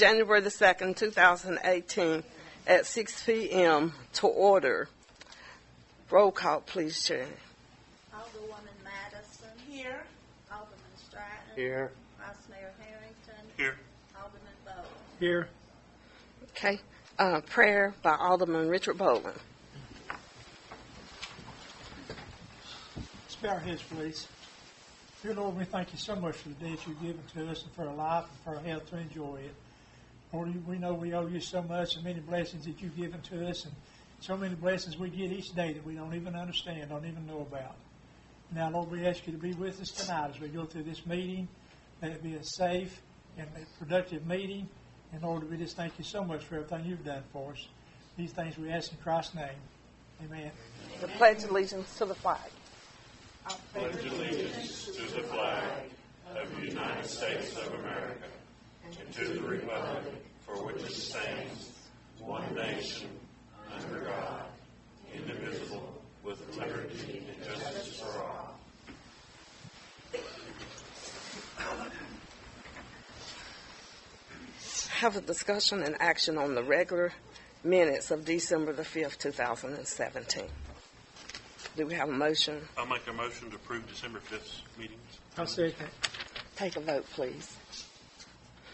January the 2nd, 2018 at 6 p.m. to order. Roll call, please, Chair. Alderwoman Madison. Here. Alderman Stratton. Here. Vice Mayor Harrington. Here. Alderman Bowen. Here. Okay. Prayer by Alderman Richard Boland. Let's bow our heads, please. Dear Lord, we thank you so much for the day that you've given to us and for our life and for our health to enjoy it. Lord, we know we owe you so much and many blessings that you've given to us, and so many blessings we get each day that we don't even understand, don't even know about. Now, Lord, we ask you to be with us tonight as we go through this meeting. Let it be a safe and a productive meeting. And Lord, we just thank you so much for everything you've done for us. These things we ask in Christ's name. Amen. The pledge allegiance to the flag. I pledge allegiance to the flag of the United States of America and to the republic for which it stands, one nation, under God, indivisible, with liberty and justice for all. Have a discussion and action on the regular minutes of December the 5th, 2017. Do we have a motion? I'll make a motion to approve December 5th meetings. I'll second. Take a vote, please.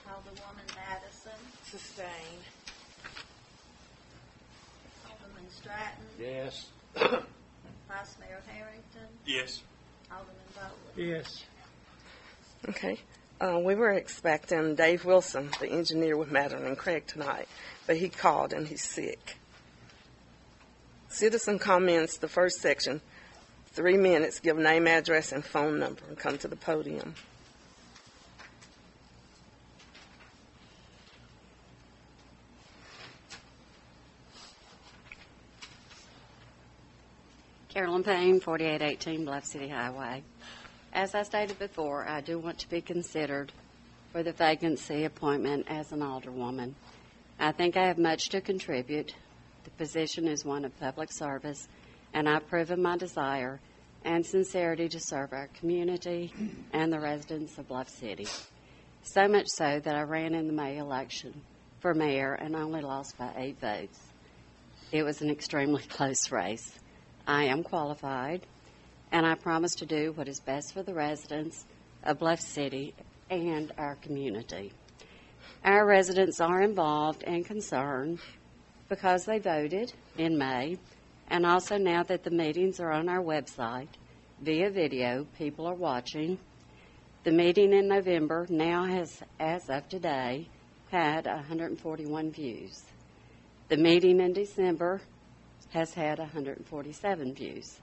Alderwoman Madison. Sustained. Alderman Stratton. Yes. Vice Mayor Harrington. Yes. Alderman Bowen. Yes. Okay. We were expecting Dave Wilson, the engineer with Madeline and Craig, tonight, but he called and he's sick. Citizen comments, the first section, 3 minutes, give name, address, and phone number, and come to the podium. Carolyn Payne, 4818 Bluff City Highway. As I stated before, I do want to be considered for the vacancy appointment as an alderwoman. I think I have much to contribute. The position is one of public service, and I've proven my desire and sincerity to serve our community and the residents of Bluff City. So much so that I ran in the May election for mayor and only lost by 8 votes. It was an extremely close race. I am qualified, and I promise to do what is best for the residents of Bluff City and our community. Our residents are involved and concerned because they voted in May, and also now that the meetings are on our website via video, people are watching. The meeting in November now has, as of today, had 141 views. The meeting in December has had 147 views.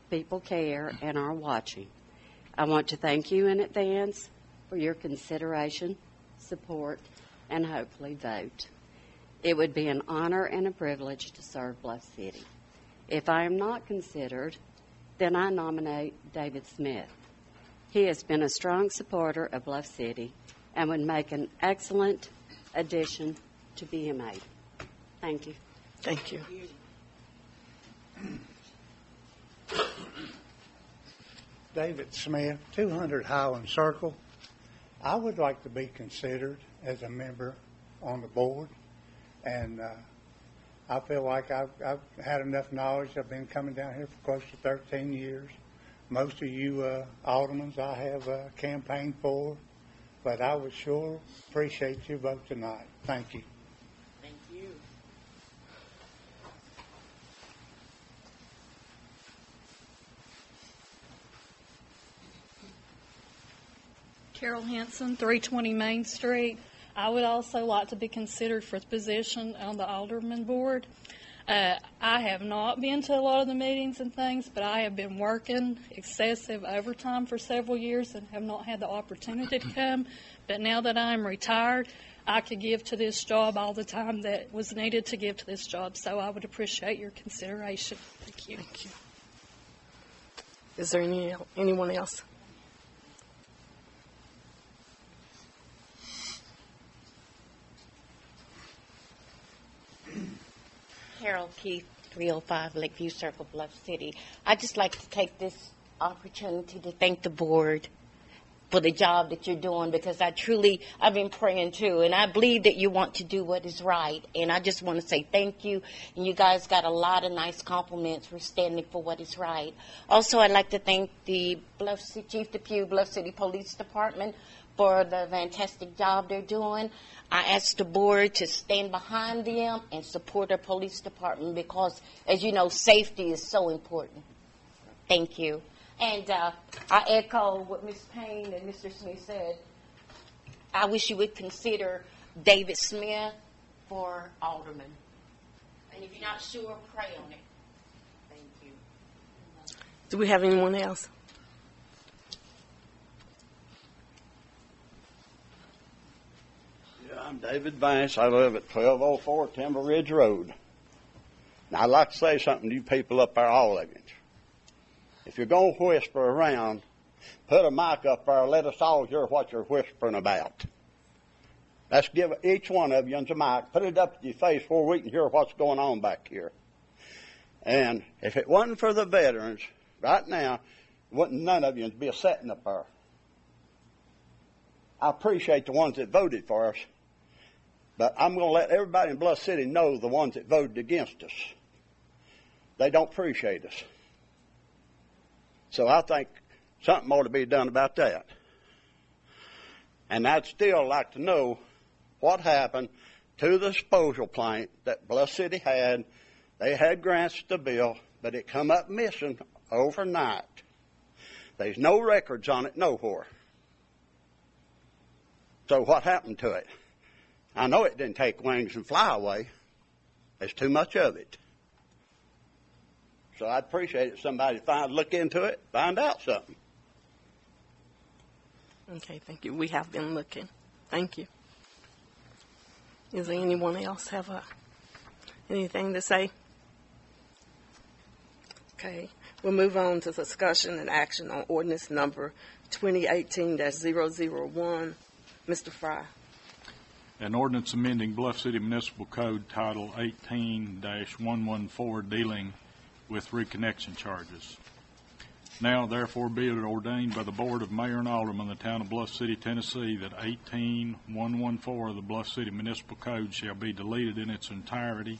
People care and are watching. I want to thank you in advance for your consideration, support, and hopefully vote. It would be an honor and a privilege to serve Bluff City. If I am not considered, then I nominate David Smith. He has been a strong supporter of Bluff City and would make an excellent addition to BMA. Thank you. Thank you. David Smith, 200 Highland Circle. I would like to be considered as a member on the board, and I feel like I've had enough knowledge. I've been coming down here for close to 13 years. Most of you aldermen I have campaigned for, but I would sure appreciate your vote tonight. Thank you. Thank you. Carol Hanson, 320 Main Street. I would also like to be considered for the position on the Alderman Board. I have not been to a lot of the meetings and things, but I have been working excessive overtime for several years and have not had the opportunity to come. But now that I'm retired, I could give to this job all the time that was needed to give to this job. So I would appreciate your consideration. Thank you. Thank you. Is there anyone else? Carol Keith, 305 Lakeview Circle, Bluff City. I'd just like to take this opportunity to thank the board for the job that you're doing, because I've been praying too, and I believe that you want to do what is right. And I just want to say thank you. And you guys got a lot of nice compliments for standing for what is right. Also, I'd like to thank the Chief Depew Bluff City Police Department for the fantastic job they're doing. I ask the board to stand behind them and support our police department because, as you know, safety is so important. Thank you. And I echo what Ms. Payne and Mr. Smith said. I wish you would consider David Smith for alderman. And if you're not sure, pray on it. Thank you. Do we have anyone else? Yeah, I'm David Vance. I live at 1204 Timber Ridge Road. Now, I'd like to say something to you people up there, all of you. If you're going to whisper around, put a mic up there, let us all hear what you're whispering about. Let's give each one of you a mic, put it up to your face where we can hear what's going on back here. And if it wasn't for the veterans, right now, wouldn't none of you be sitting up there. I appreciate the ones that voted for us, but I'm going to let everybody in Bluff City know the ones that voted against us. They don't appreciate us. So I think something ought to be done about that. And I'd still like to know what happened to the disposal plant that Bluff City had. They had grants to build, but it come up missing overnight. There's no records on it nowhere. So what happened to it? I know it didn't take wings and fly away. There's too much of it. So I'd appreciate it if somebody look into it, find out something. Okay, thank you. We have been looking. Thank you. Is there anyone else have anything to say? Okay, we'll move on to discussion and action on ordinance number 2018-001. Mr. Fry. An ordinance amending Bluff City Municipal Code Title 18-114 dealing with reconnection charges. Now, therefore, be it ordained by the Board of Mayor and Aldermen of the Town of Bluff City, Tennessee, that 18-114 of the Bluff City Municipal Code shall be deleted in its entirety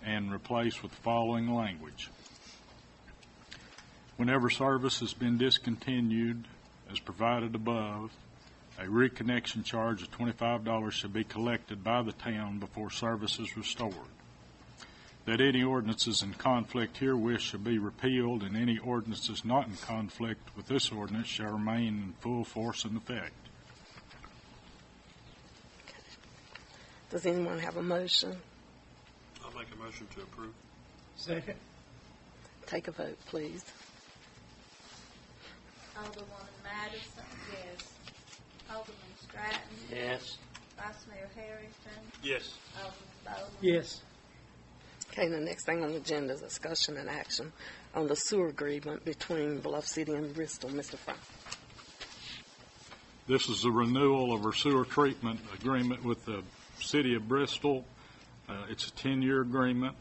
and replaced with the following language. Whenever service has been discontinued, as provided above, a reconnection charge of $25 shall be collected by the town before service is restored. That any ordinances in conflict herewith shall be repealed, and any ordinances not in conflict with this ordinance shall remain in full force and effect. Does anyone have a motion? I'll make a motion to approve. Second. Take a vote, please. Alderwoman Madison. Yes. Alderman Stratton. Yes. Vice Mayor Harrington. Yes. Alderman Bowman. Yes. Okay, the next thing on the agenda is discussion and action on the sewer agreement between Bluff City and Bristol. Mr. Fry. This is a renewal of our sewer treatment agreement with the City of Bristol. It's a 10-year agreement,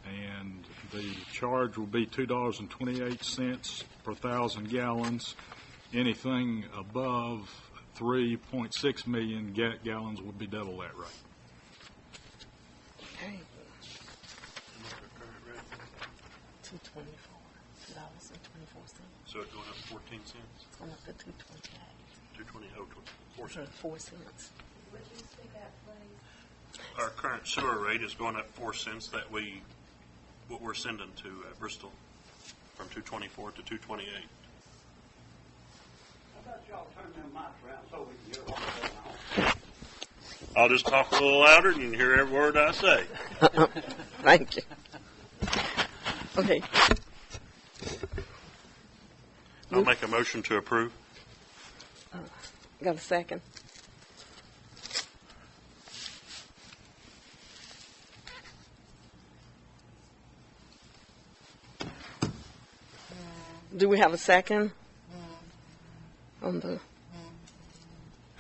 and the charge will be $2.28 per 1,000 gallons. Anything above 3.6 million gallons would be double that rate. Okay. $2.24. $2.24. So it's going up 14 cents? It's going up to $2.28. 220, 4 cents. 4 cents. Would you speak up, please? Our current sewer rate is going up 4 cents what we're sending to Bristol from 224 to 228. How about y'all turn them mics around so we can hear what's going on? I'll just talk a little louder and you can hear every word I say. Thank you. Okay. I'll make a motion to approve. Got a second? Do we have a second on the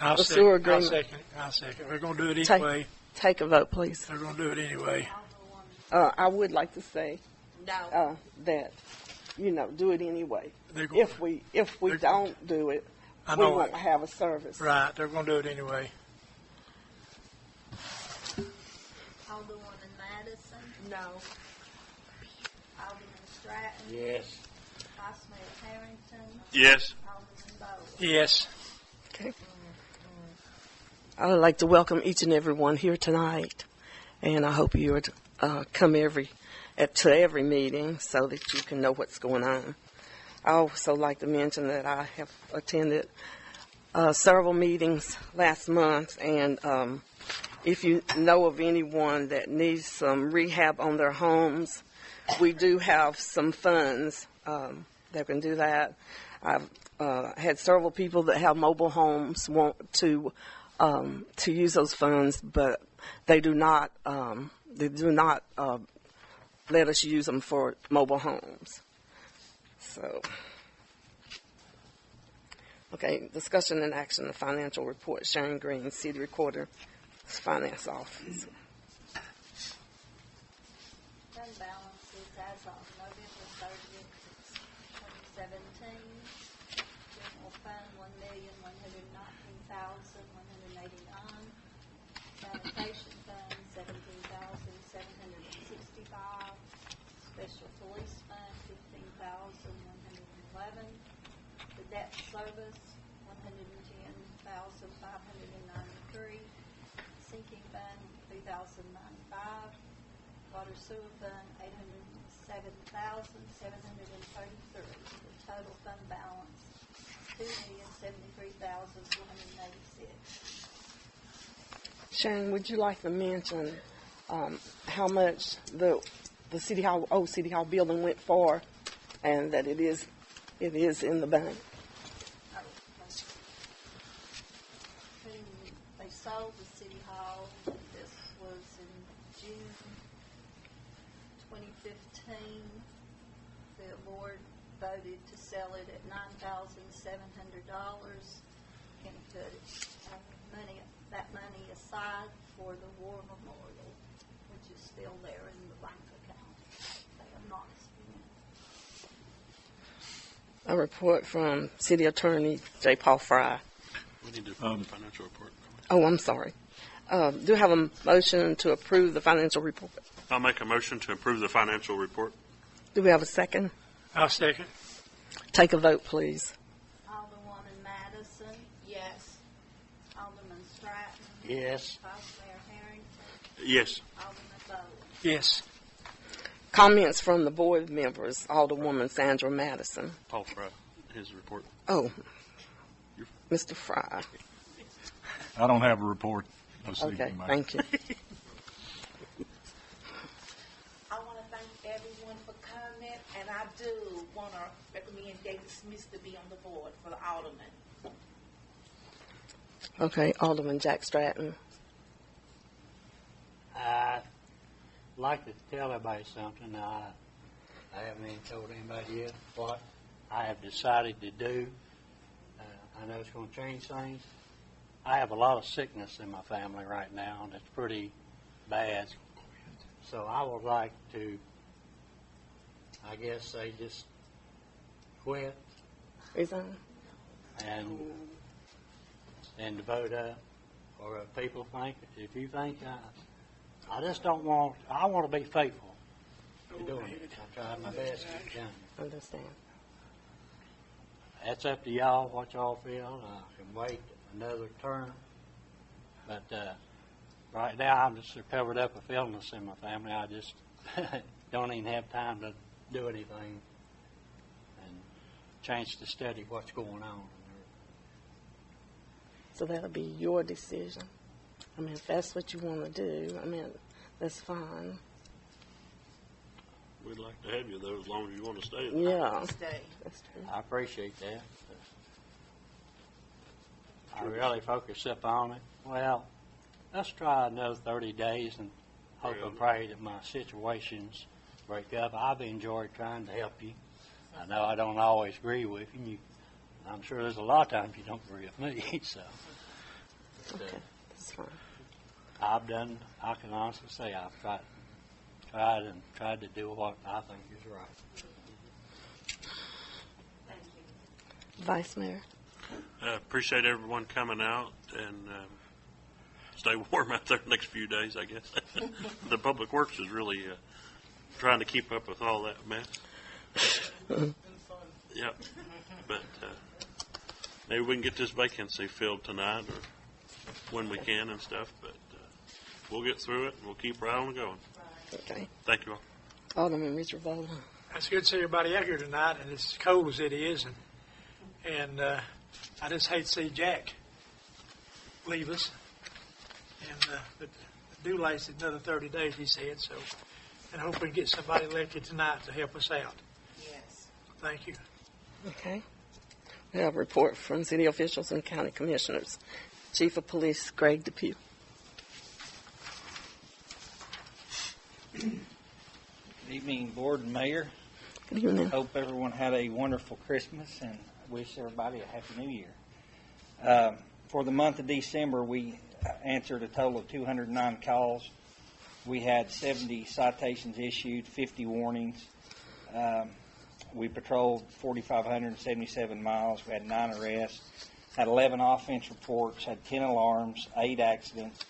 I'll sewer second. agreement? I'll second. We're going to do it anyway. Take a vote, please. We're going to do it anyway. I would like to say No. that, do it anyway. They're going If we don't do it, I we know won't it. have a service. Right, they're going to do it anyway. Alderwoman Madison, No. Alderman Stratton, Yes. Vice Mayor Harrington, Yes. Alderman Bowen. Yes. Okay. I would like to welcome each and every one here tonight, and I hope you would come to every meeting so that you can know what's going on. I also like to mention that I have attended several meetings last month, and if you know of anyone that needs some rehab on their homes, we do have some funds that can do that. I've had several people that have mobile homes want to use those funds, but they do not let us use them for mobile homes. So, okay, discussion and action, the financial report, Shane Green, City Recorder, Finance Office. Fund balances as of November 30th, 2017. General Fund, $1,119,189. Sanitation Fund, $17,765. Special Police Fund, $15,111. The debt service, $110,593. Sinking Fund, $3,095. Water Sewer Fund, $807,733. The total fund balance, $2,073,486. Shane, would you like to mention how much the City Hall, old City Hall building went for, and that it is in the bank? They sold the City Hall. This was in June 2015. The board voted to sell it at $9,700. And put that money aside for the War Memorial, which is still there in the bank account. They have not spent. A report from City Attorney J. Paul Fry. We need to approve the financial report. Oh, I'm sorry. Do you have a motion to approve the financial report? I'll make a motion to approve the financial report. Do we have a second? I'll second. Take a vote, please. Alderwoman Madison. Yes. Alderman Stratton. Yes. Vice Mayor Harrington. Yes. Alderman Bowen. Yes. Comments from the board members. Alderwoman Sandra Madison. Paul Fry, his report. Oh, Mr. Fry. I don't have a report. Okay, thank you. I want to thank everyone for coming, and I do want to recommend David Smith to be on the board for the alderman. Okay, Alderman Jack Stratton. I'd like to tell everybody something. I haven't even told anybody yet what I have decided to do. I know it's going to change things. I have a lot of sickness in my family right now, and it's pretty bad. So I would like to, I guess, say just quit Resign. and to vote up. Or if people think, if you think, I just don't want, I want to be faithful to doing it. I tried my best to get it done. Understand. That's up to y'all, what y'all feel. I can wait another term. But right now, I'm just so covered up with illness in my family. I just don't even have time to do anything and change to study what's going on. So that'll be your decision. I mean, if that's what you want to do, I mean, that's fine. We'd like to have you, though, as long as you want to stay. Yeah, Stay. that's true. I appreciate that. I really focus up on it. Well, let's try another 30 days and hope and pray that my situations break up. I've enjoyed trying to help you. I know I don't always agree with you. I'm sure there's a lot of times you don't agree with me. So, Okay, that's fine. I've done. I can honestly say I've tried to do what I think is right. Vice Mayor. Appreciate everyone coming out, and stay warm out there the next few days, I guess. The Public Works is really trying to keep up with all that mess. Yep. But maybe we can get this vacancy filled tonight or when we can and stuff. But we'll get through it, and we'll keep right on going. Okay. Thank you all. Alderman Richard Bowler. It's good to see everybody out here tonight, and it's as cold as it is, and I just hate to see Jack leave us. And but the due date's another 30 days, he said. So, and hope we can get somebody elected tonight to help us out. Yes. Thank you. Okay. We have a report from city officials and county commissioners. Chief of Police Greg Depew. Good evening, Board and Mayor. Good evening. Hope everyone had a wonderful Christmas and wish everybody a Happy New Year. For the month of December, we answered a total of 209 calls. We had 70 citations issued, 50 warnings. We patrolled 4,577 miles. We had 9 arrests, had 11 offense reports, had 10 alarms, 8 accidents,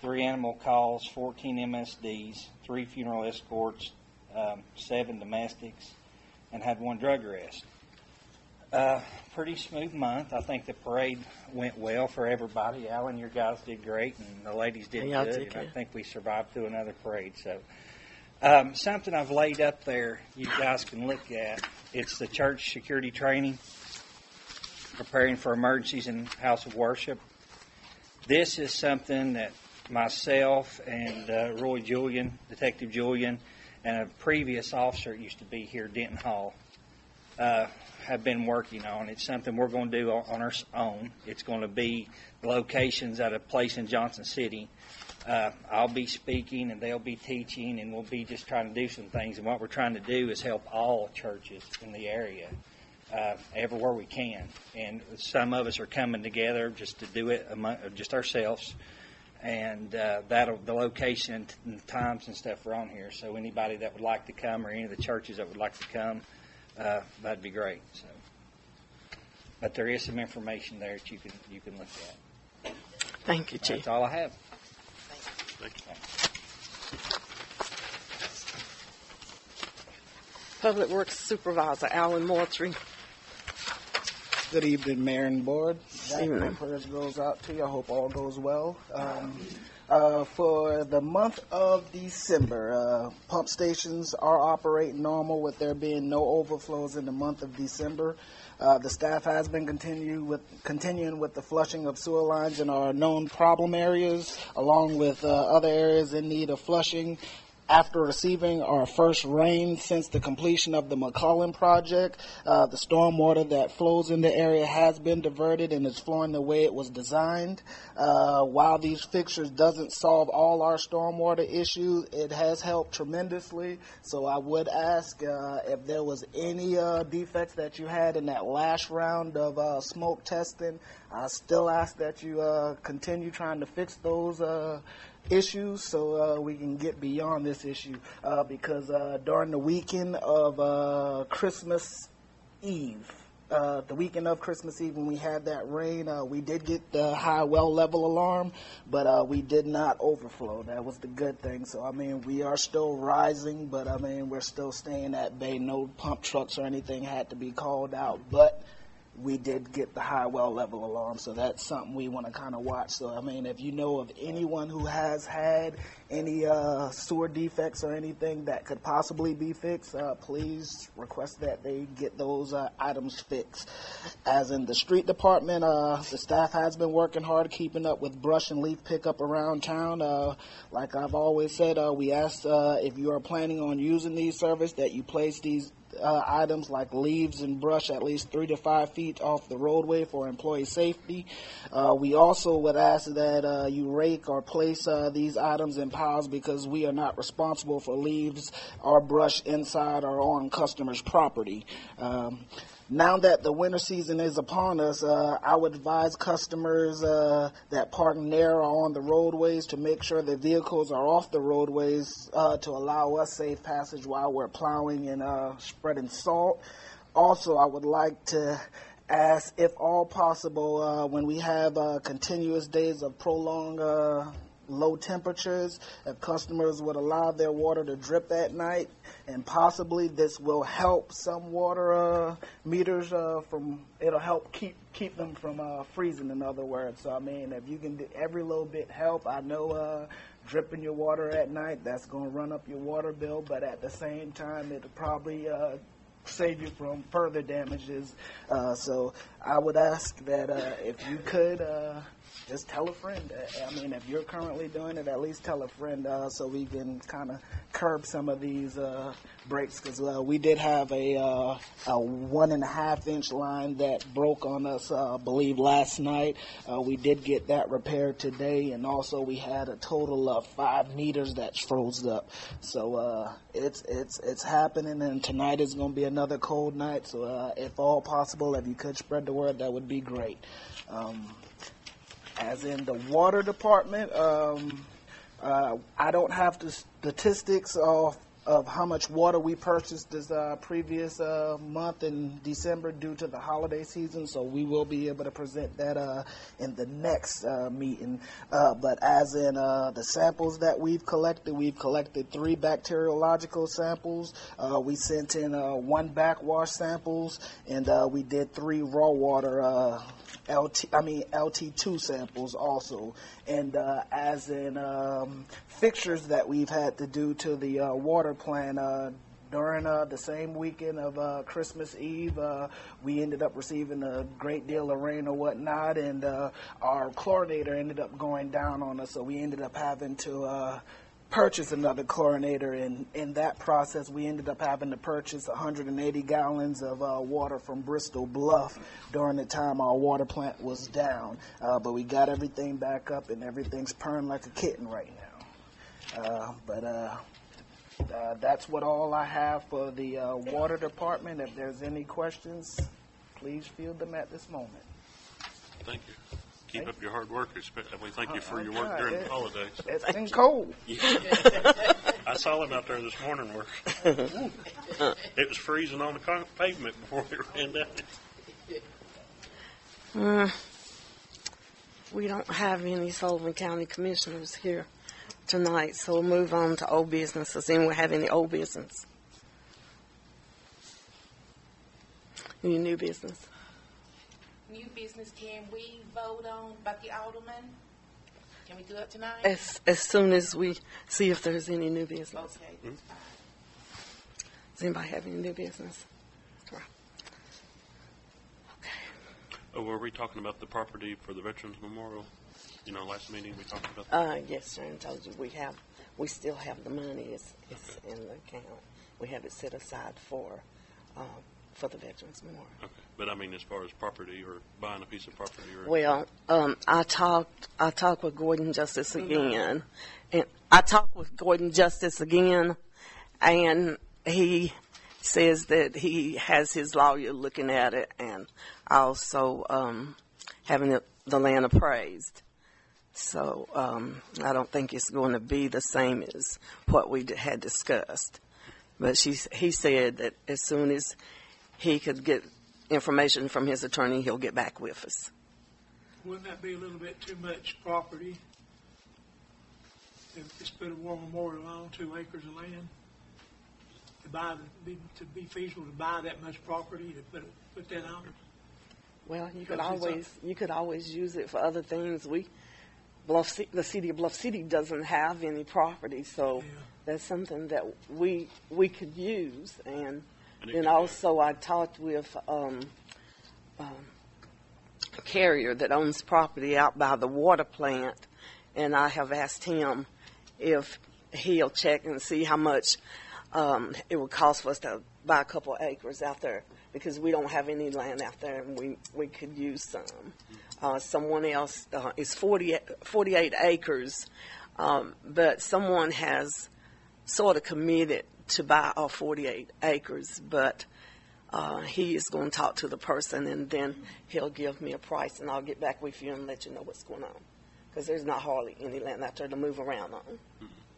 3 animal calls, 14 MSDs, 3 funeral escorts, 7 domestics, and had 1 drug arrest. Pretty smooth month. I think the parade went well for everybody. Alan, your guys did great, and the ladies did good. And I think we survived through another parade. So, something I've laid up there you guys can look at. It's the church security training, preparing for emergencies in house of worship. This is something that myself and Roy Julian, Detective Julian, and a previous officer that used to be here, Denton Hall, have been working on. It's something we're going to do on our own. It's going to be locations at a place in Johnson City. I'll be speaking and they'll be teaching, and we'll be just trying to do some things. And what we're trying to do is help all churches in the area everywhere we can. And some of us are coming together just to do it just ourselves. And the location and times and stuff are on here. So anybody that would like to come, or any of the churches that would like to come, that'd be great. So, but there is some information there that you can look at. Thank you, Chief. That's all I have. Thank you. Public Works Supervisor Alan Moultrie. Good evening, Mayor and Board. Evening. My prayers goes out to you. I hope all goes well. For the month of December, pump stations are operating normal with there being no overflows in the month of December. The staff has been continuing with the flushing of sewer lines in our known problem areas, along with other areas in need of flushing. After receiving our first rain since the completion of the McCullen project, the stormwater that flows in the area has been diverted and is flowing the way it was designed. While these fixtures doesn't solve all our stormwater issues, it has helped tremendously. So I would ask if there was any defects that you had in that last round of smoke testing. I still ask that you continue trying to fix those issues so we can get beyond this issue because during the weekend of Christmas Eve, when we had that rain, we did get the high well level alarm, but we did not overflow. That was the good thing. So, I mean, we are still rising, but, I mean, we're still staying at bay. No pump trucks or anything had to be called out, but we did get the high well level alarm, so that's something we want to kind of watch. So, I mean, if you know of anyone who has had any sewer defects or anything that could possibly be fixed, please request that they get those items fixed. As in the street department, the staff has been working hard keeping up with brush and leaf pickup around town. Like I've always said, we ask if you are planning on using these service that you place these items like leaves and brush at least 3 to 5 feet off the roadway for employee safety. We also would ask that you rake or place these items in piles because we are not responsible for leaves or brush inside or on customers' property. Now that the winter season is upon us, I would advise customers that park near or on the roadways to make sure the vehicles are off the roadways to allow us safe passage while we're plowing and spreading salt. Also, I would like to as if all possible, when we have continuous days of prolonged low temperatures, if customers would allow their water to drip at night, and possibly this will help some water meters it'll help keep them from freezing, in other words. So, I mean, if you can do every little bit help, I know dripping your water at night, that's going to run up your water bill, but at the same time, it'll probably save you from further damages. So I would ask that if you could just tell a friend. I mean, if you're currently doing it, at least tell a friend so we can kind of curb some of these breaks, because we did have a 1.5-inch line that broke on us, I believe, last night. We did get that repaired today, and also we had a total of 5 meters that froze up. So it's happening, and tonight is going to be another cold night. So if all possible, if you could spread the word, that would be great. As in the water department, I don't have the statistics of how much water we purchased this previous month in December due to the holiday season, so we will be able to present that in the next meeting. But as in the samples that we've collected 3 bacteriological samples. We sent in 1 backwash samples, and we did 3 raw water LT2 samples also. And as in fixtures that we've had to do to the water plant during the same weekend of Christmas Eve, we ended up receiving a great deal of rain or whatnot, and our chlorinator ended up going down on us, so we ended up having to purchase another chlorinator, and in that process we ended up having to purchase 180 gallons of water from Bristol Bluff during the time our water plant was down. But we got everything back up, and everything's purring like a kitten right now. That's what all I have for the water department. If there's any questions, please field them at this moment. Thank you. Keep up your hard work. We thank you for your work during the holidays. It's been cold. I saw him out there this morning working. It was freezing on the pavement before we ran down. We don't have any Sullivan County commissioners here tonight, so we'll move on to old business. Does anyone have any old business? Any new business? New business, can we vote on about the alderman? Can we do it tonight? As soon as we see if there's any new business. Okay, that's fine. Does anybody have any new business? Okay. Oh, were we talking about the property for the Veterans Memorial? You know, last meeting we talked about that? Yes, Sharon told you we still have the money. It's in the account. We have it set aside for the Veterans Memorial. Okay, but I mean, as far as property or buying a piece of property, or well, I talked with Gordon Justice again, and he says that he has his lawyer looking at it, and also having the land appraised. So I don't think it's going to be the same as what we had discussed. But he said that as soon as he could get information from his attorney, he'll get back with us. Wouldn't that be a little bit too much property to just put a war memorial on 2 acres of land? To be feasible to buy that much property to put that on? Well, you could always use it for other things. The city of Bluff City doesn't have any property, so that's something that we could use. And also I talked with a carrier that owns property out by the water plant, and I have asked him if he'll check and see how much it would cost for us to buy a couple of acres out there, because we don't have any land out there, and we could use some. Someone else is 48 acres, but someone has sort of committed to buy all 48 acres, but he is going to talk to the person, and then he'll give me a price, and I'll get back with you and let you know what's going on, because there's not hardly any land out there to move around on.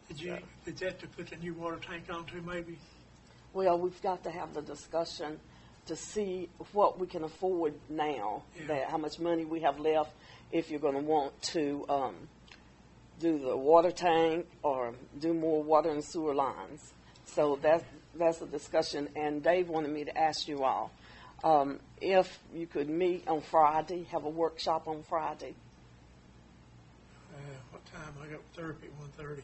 Is that to put the new water tank on too, maybe? Well, we've got to have the discussion to see what we can afford now, that how much money we have left, if you're going to want to do the water tank or do more water and sewer lines. So that's a discussion, and Dave wanted me to ask you all if you could meet on Friday, have a workshop on Friday. What time? I got therapy at 1:30.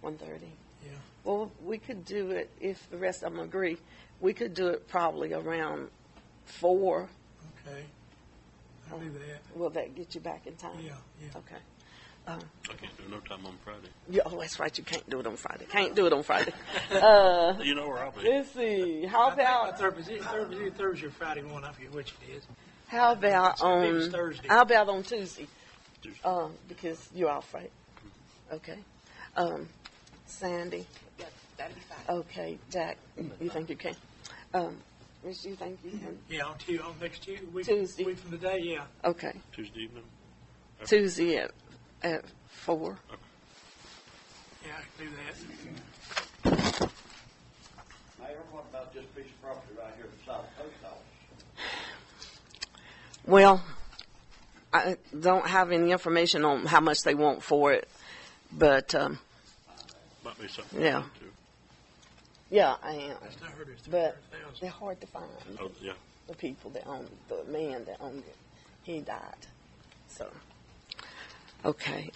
1:30. Yeah. Well, we could do it, if the rest of them agree, we could do it probably around 4. Okay. I'll do that. Will that get you back in time? Yeah, yeah. Okay. I can't do no time on Friday. Yeah, oh, that's right. You can't do it on Friday. Can't do it on Friday. You know where I'll be. Let's see. How about Thursday or Friday one? I forget which it is. how about Maybe it's on Thursday. how about on Tuesday? Tuesday. Because you're off, right? Okay. Sandy. Yeah, that'll be fine. Okay. Jack, you think you can? Rich, you think you can? Yeah, on next Tuesday. Tuesday. Week from today, yeah. Okay. Tuesday evening. Tuesday at 4. Yeah, I can do that. Mayor, what about this piece of property right here beside the post office? Well, I don't have any information on how much they want for it, but Might be something. Yeah. To do. yeah, I am. That's not heard of But 300,000. they're hard to find. Oh, yeah. The people that own the man that owned it, he died. So, okay.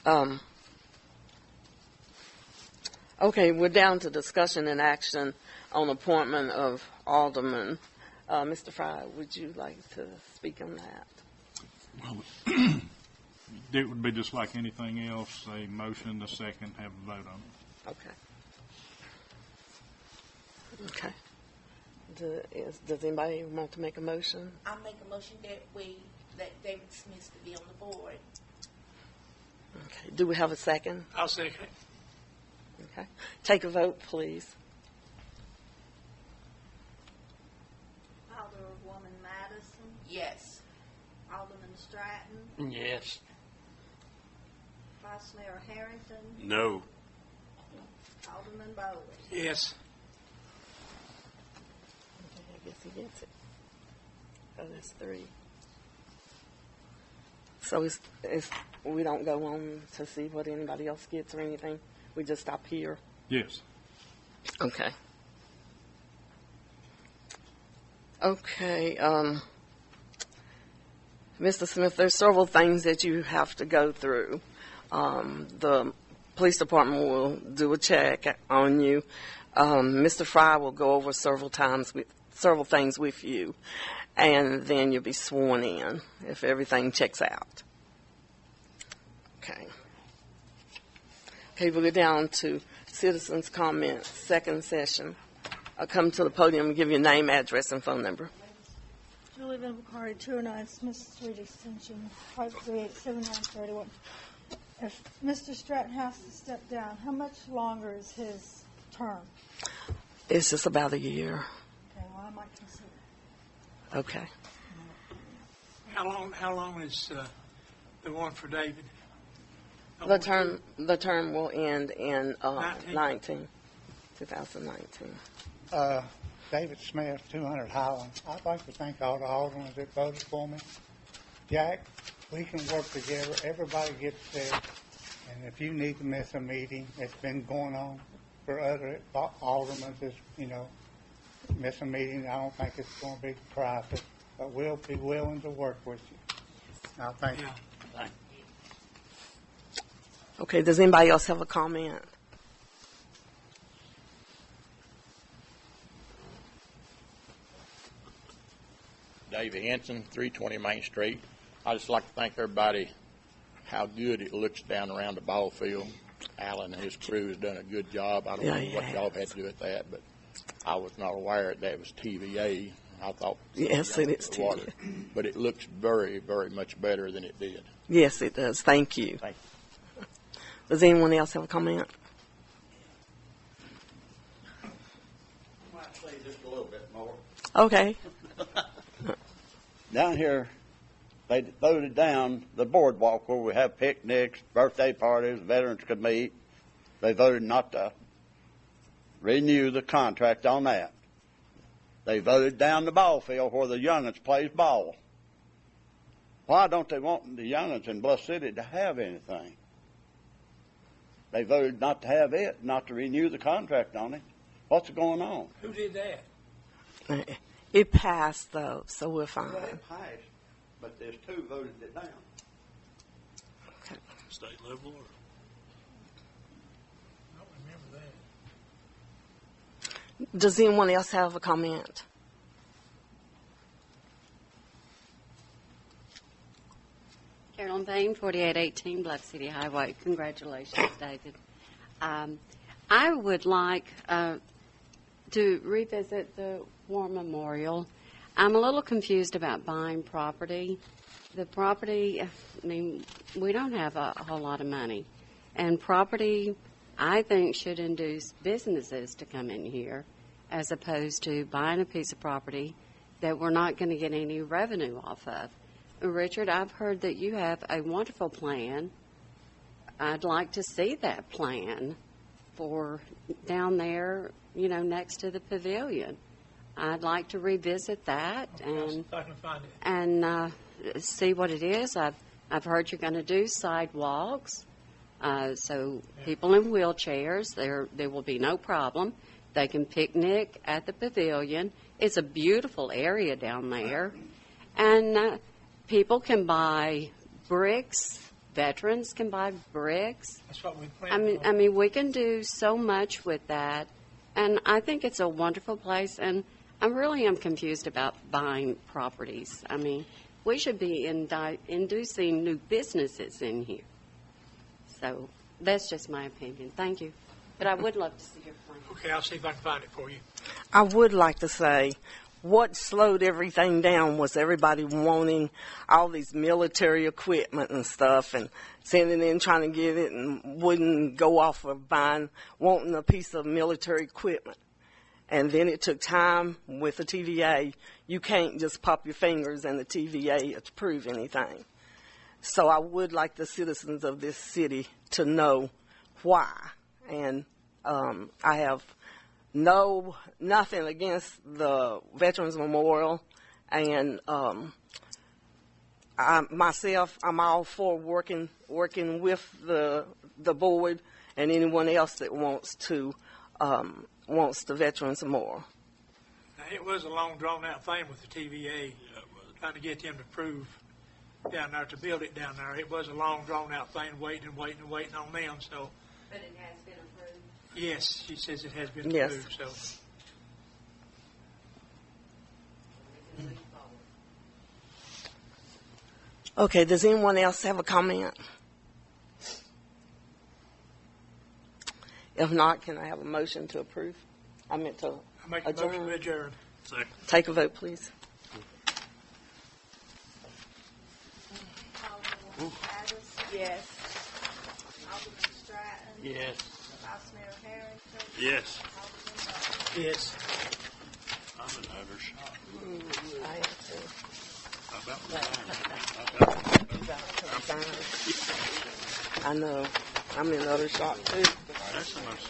Okay, we're down to discussion and action on appointment of alderman. Mr. Fry, would you like to speak on that? Well, it would be just like anything else, a motion, a second, have a vote on it. Okay. Okay. Does anybody want to make a motion? I'll make a motion that we let David Smith to be on the board. Okay. Do we have a second? I'll second it. Okay. Take a vote, please. Alderwoman Madison, Yes. Alderman Stratton, Yes. Vice Mayor Harrington, No. Alderman Bowie. Yes. Okay, I guess he gets it. So that's 3. So it's we don't go on to see what anybody else gets or anything. We just stop here. Yes. Okay. Okay. Mr. Smith, there's several things that you have to go through. The police department will do a check on you. Mr. Fry will go over several things with you, and then you'll be sworn in if everything checks out. Okay. Okay, we'll go down to citizens' comments, second session. I'll come to the podium and give you name, address, and phone number. Julie Van Bakari, 209 Smith Street Extension, 538-7931. If Mr. Stratton has to step down, how much longer is his term? It's just about a year. Okay, well, I might consider. Okay. How long is the one for David? The term will end in 2019. David Smith, 200 Highland. I'd like to thank all the aldermen that voted for me. Jack, we can work together. Everybody gets there. And if you need to miss a meeting, it's been going on for other aldermen, miss a meeting. I don't think it's going to be a crisis, but we'll be willing to work with you. Now, thank you. Okay, does anybody else have a comment? David Henson, 320 Main Street. I just like to thank everybody how good it looks down around the ball field. Alan and his crew has done a good job. I don't know what y'all had to do with that, but I was not aware that was TVA. I thought yes, it is TVA. But it looks very, very much better than it did. Yes, it does. Thank you. Thank you. Does anyone else have a comment? I might say just a little bit more. Okay. Down here, they voted down the boardwalk where we have picnics, birthday parties, veterans could meet. They voted not to renew the contract on that. They voted down the ball field where the young'uns plays ball. Why don't they want the young'uns in Bluff City to have anything? They voted not to have it, not to renew the contract on it. What's going on? Who did that? It passed, though, so we're fine. Well, it passed, but there's two voted it down. Okay. State level or? I don't remember that. Does anyone else have a comment? Carolyn Payne, 4818 Bluff City Highway. Congratulations, David. I would like to revisit the War Memorial. I'm a little confused about buying property. The property, I mean, we don't have a whole lot of money. And property, I think, should induce businesses to come in here as opposed to buying a piece of property that we're not going to get any revenue off of. Richard, I've heard that you have a wonderful plan. I'd like to see that plan for down there, you know, next to the pavilion. I'd like to revisit that and see what it is. I've heard you're going to do sidewalks, so people in wheelchairs, there will be no problem. They can picnic at the pavilion. It's a beautiful area down there, and people can buy bricks. Veterans can buy bricks. That's what we planned. I mean, we can do so much with that, and I think it's a wonderful place. And I really am confused about buying properties. I mean, we should be inducing new businesses in here. So that's just my opinion. Thank you, but I would love to see your plan. Okay, I'll see if I can find it for you. I would like to say what slowed everything down was everybody wanting all these military equipment and stuff and sending in trying to get it and wouldn't go off of wanting a piece of military equipment. And then it took time with the TVA. You can't just pop your fingers and the TVA approve anything. So I would like the citizens of this city to know why. And I have nothing against the Veterans Memorial, and I'm all for working with the board and anyone else that wants the Veterans Memorial. Now, it was a long, drawn-out thing with the TVA, trying to get them to approve down there to build it down there. It was a long, drawn-out thing, waiting on them. So. But it has been approved. Yes, she says it has been Yes. approved. So. Okay, does anyone else have a comment? If not, can I have a motion to approve? I meant to I make a motion to adjourn. Second. Take a vote, please. Alderman Addis. Yes. Alderman Stratton. Yes. Vice Mayor Harrington. Yes. Alderman Butler. Yes. I'm an utter shock. I am too. How about I know. I'm in utter shock too. That's the most